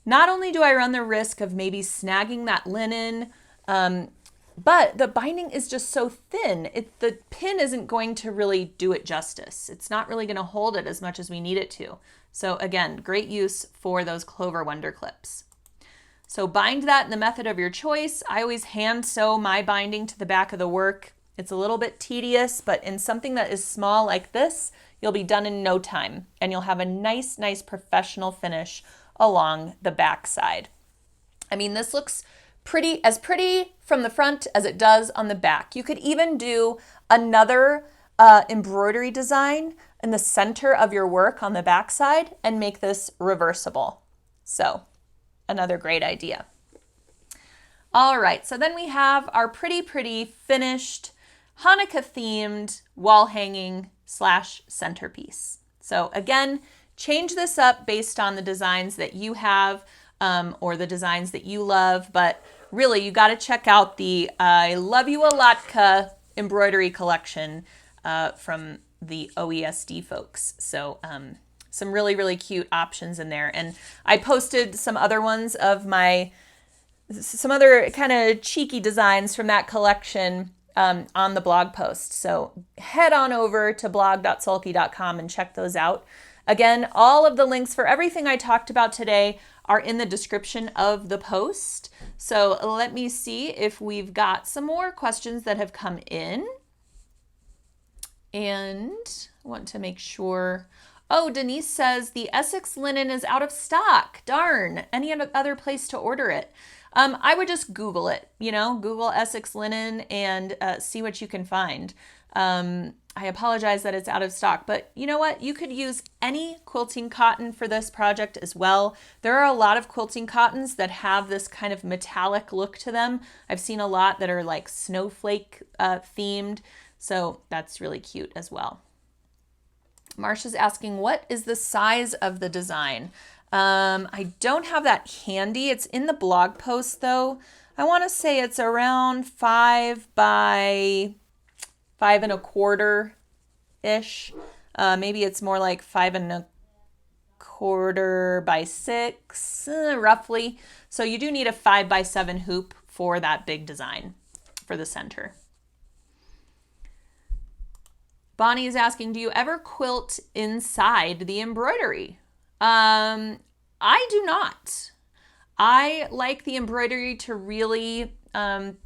not only do I run the risk of maybe snagging that linen, but the binding is just so thin, the pin isn't going to really do it justice. It's not really going to hold it as much as we need it to. So again, great use for those Clover Wonder Clips. So bind that in the method of your choice. I always hand sew my binding to the back of the work. It's a little bit tedious, but in something that is small like this, you'll be done in no time and you'll have a nice professional finish along the back side. I mean, this looks pretty from the front as it does on the back. You could even do another embroidery design in the center of your work on the back side and make this reversible. So another great idea. All right, so then we have our pretty finished Hanukkah themed wall hanging slash centerpiece. So again, change this up based on the designs that you have or the designs that you love, but really you got to check out the I Love You a Latka embroidery collection from the OESD folks. So some really, really cute options in there. And I posted some other ones of some other kind of cheeky designs from that collection on the blog post. So head on over to blog.sulky.com and check those out. Again, all of the links for everything I talked about today are in the description of the post. So let me see if we've got some more questions that have come in. And I want to make sure. Oh, Denise says the Essex linen is out of stock. Darn. Any other place to order it? I would just Google it, Google Essex linen and see what you can find. I apologize that it's out of stock, but you know what? You could use any quilting cotton for this project as well. There are a lot of quilting cottons that have this kind of metallic look to them. I've seen a lot that are like snowflake themed, so that's really cute as well. Marsha's asking, what is the size of the design? I don't have that handy. It's in the blog post though. I want to say it's around 5 by 5.25-ish. Maybe it's more like 5.25 by 6, roughly. So you do need a 5 by 7 hoop for that big design for the center. Bonnie is asking, do you ever quilt inside the embroidery? I do not. I like the embroidery to really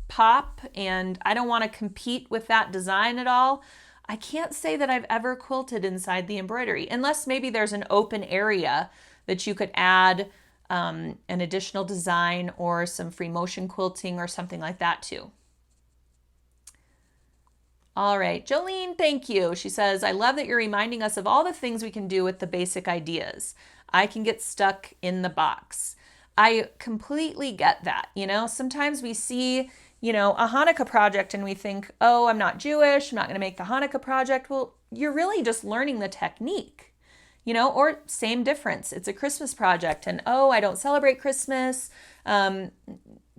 pop, and I don't want to compete with that design at all. I can't say that I've ever quilted inside the embroidery, unless maybe there's an open area that you could add an additional design or some free motion quilting or something like that too. All right, Jolene, thank you. She says, I love that you're reminding us of all the things we can do with the basic ideas. I can get stuck in the box. I completely get that. Sometimes we see, a Hanukkah project and we think, oh, I'm not Jewish, I'm not going to make the Hanukkah project. Well, you're really just learning the technique, or same difference. It's a Christmas project and, oh, I don't celebrate Christmas.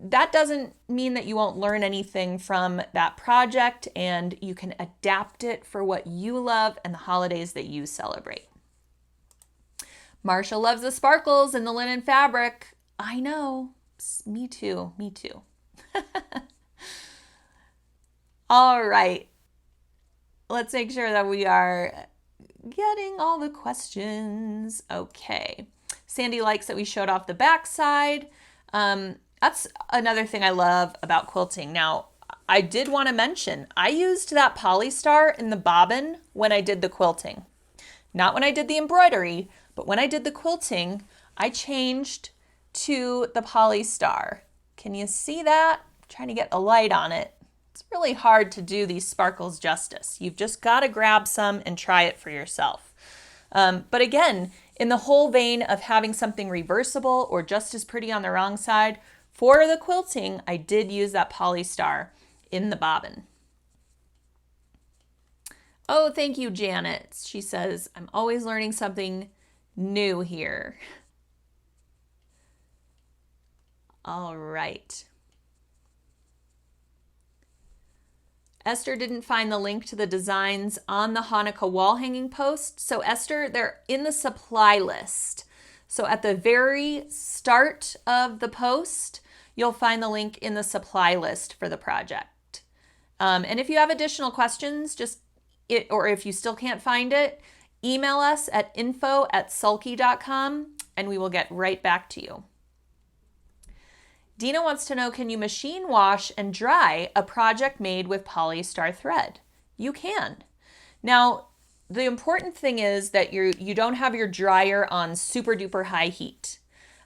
That doesn't mean that you won't learn anything from that project, and you can adapt it for what you love and the holidays that you celebrate. Marsha loves the sparkles in the linen fabric. I know. Me too. All right. Let's make sure that we are getting all the questions. Okay. Sandy likes that we showed off the back side. That's another thing I love about quilting. Now, I did want to mention, I used that polystar in the bobbin when I did the quilting. Not when I did the embroidery, but when I did the quilting, I changed to the polystar. Can you see that? I'm trying to get a light on it. It's really hard to do these sparkles justice. You've just got to grab some and try it for yourself. But again, in the whole vein of having something reversible or just as pretty on the wrong side, for the quilting, I did use that polystar in the bobbin. Oh, thank you, Janet. She says, I'm always learning something new here. All right. Esther didn't find the link to the designs on the Hanukkah wall hanging post. So Esther, they're in the supply list. So at the very start of the post, you'll find the link in the supply list for the project. And if you have additional questions, or if you still can't find it, email us at info@sulky.com and we will get right back to you. Dina wants to know, can you machine wash and dry a project made with polystar thread? You can. Now, the important thing is that you don't have your dryer on super duper high heat.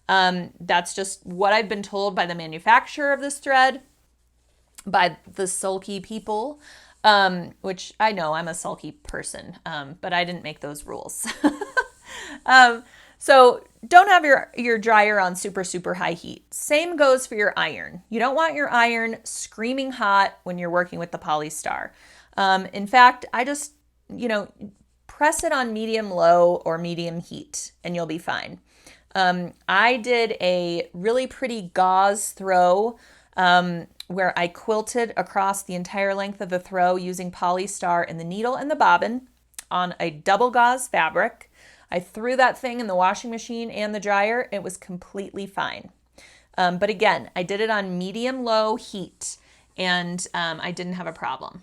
That's just what I've been told by the manufacturer of this thread, by the Sulky people, which I know I'm a Sulky person, but I didn't make those rules. So don't have your dryer on super, super high heat. Same goes for your iron. You don't want your iron screaming hot when you're working with the polystar. In fact, I just, press it on medium low or medium heat and you'll be fine. I did a really pretty gauze throw where I quilted across the entire length of the throw using polystar in the needle and the bobbin on a double gauze fabric. I threw that thing in the washing machine and the dryer. It was completely fine. But again, I did it on medium-low heat, and I didn't have a problem.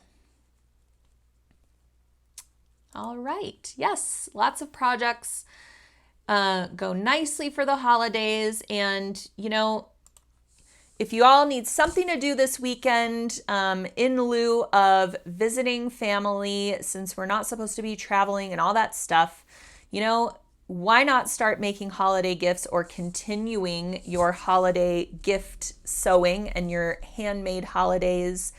All right. Yes, lots of projects go nicely for the holidays. And, if you all need something to do this weekend in lieu of visiting family, since we're not supposed to be traveling and all that stuff, why not start making holiday gifts or continuing your holiday gift sewing and your handmade holidays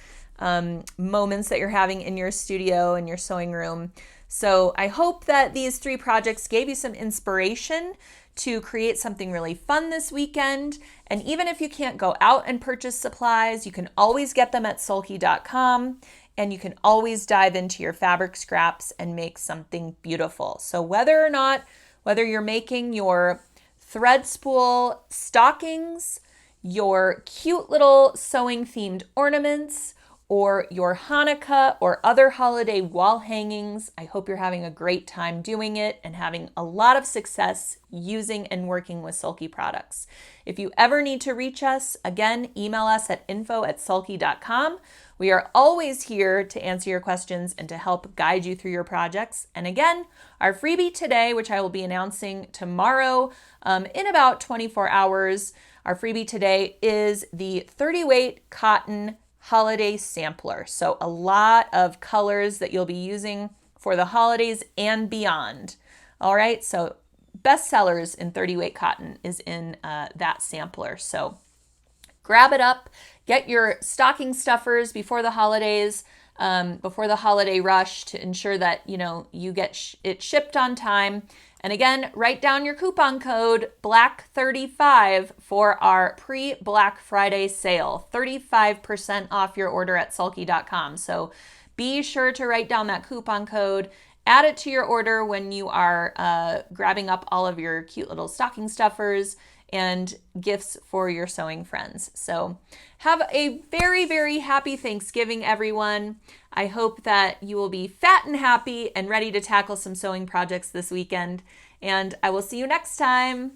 moments that you're having in your studio and your sewing room. So I hope that these 3 projects gave you some inspiration to create something really fun this weekend. And even if you can't go out and purchase supplies, you can always get them at sulky.com, and you can always dive into your fabric scraps and make something beautiful. So whether you're making your thread spool stockings, your cute little sewing themed ornaments, or your Hanukkah or other holiday wall hangings, I hope you're having a great time doing it and having a lot of success using and working with Sulky products. If you ever need to reach us, again, email us at info@sulky.com. We are always here to answer your questions and to help guide you through your projects. And again, our freebie today, which I will be announcing tomorrow in about 24 hours, our freebie today is the 30-weight cotton holiday sampler. So a lot of colors that you'll be using for the holidays and beyond. All right, so best sellers in 30-weight cotton is in that sampler. So grab it up, get your stocking stuffers before the holidays, before the holiday rush, to ensure that you get it shipped on time. And again, write down your coupon code BLACK35 for our pre-Black Friday sale. 35% off your order at sulky.com. So be sure to write down that coupon code, add it to your order when you are grabbing up all of your cute little stocking stuffers and gifts for your sewing friends. So have a very, very happy Thanksgiving, everyone. I hope that you will be fat and happy and ready to tackle some sewing projects this weekend. And I will see you next time.